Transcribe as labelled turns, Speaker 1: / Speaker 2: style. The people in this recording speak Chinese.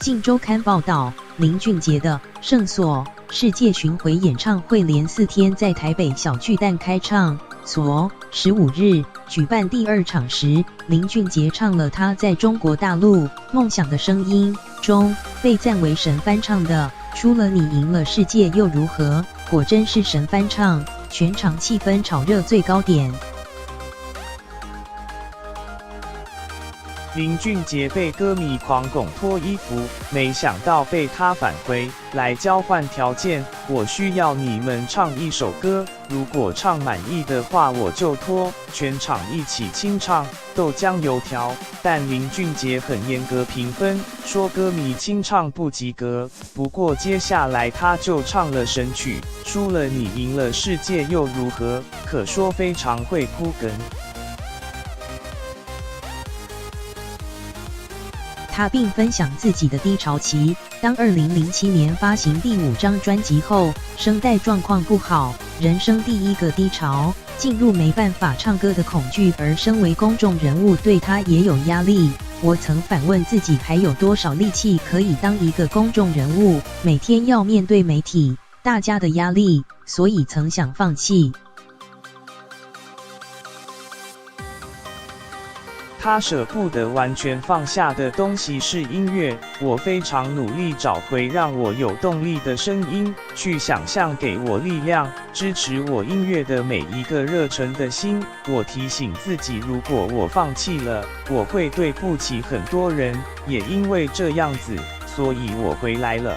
Speaker 1: 镜周刊报道，林俊杰的《圣所》世界巡回演唱会连4天在台北小巨蛋开唱。15日举办第2场时，林俊杰唱了他在中国大陆《梦想的声音》中被赞为神翻唱的《输了你赢了世界又如何》，果真是神翻唱，全场气氛炒热最高点。
Speaker 2: 林俊杰被歌迷狂拱脱衣服，没想到被他返回来交换条件，我需要你们唱一首歌，如果唱满意的话我就脱，全场一起清唱豆浆油条。但林俊杰很严格评分，说歌迷清唱不及格。不过接下来他就唱了神曲《输了你赢了世界又如何》，可说非常会铺梗。
Speaker 1: 他并分享自己的低潮期，当2007年发行第5张专辑后，声带状况不好，人生第一个低潮，进入没办法唱歌的恐惧，而身为公众人物对他也有压力。我曾反问自己还有多少力气可以当一个公众人物，每天要面对媒体大家的压力，所以曾想放弃。
Speaker 2: 他舍不得完全放下的东西是音乐，我非常努力找回让我有动力的声音，去想象给我力量，支持我音乐的每一个热忱的心。我提醒自己，如果我放弃了，我会对不起很多人，也因为这样子，所以我回来了。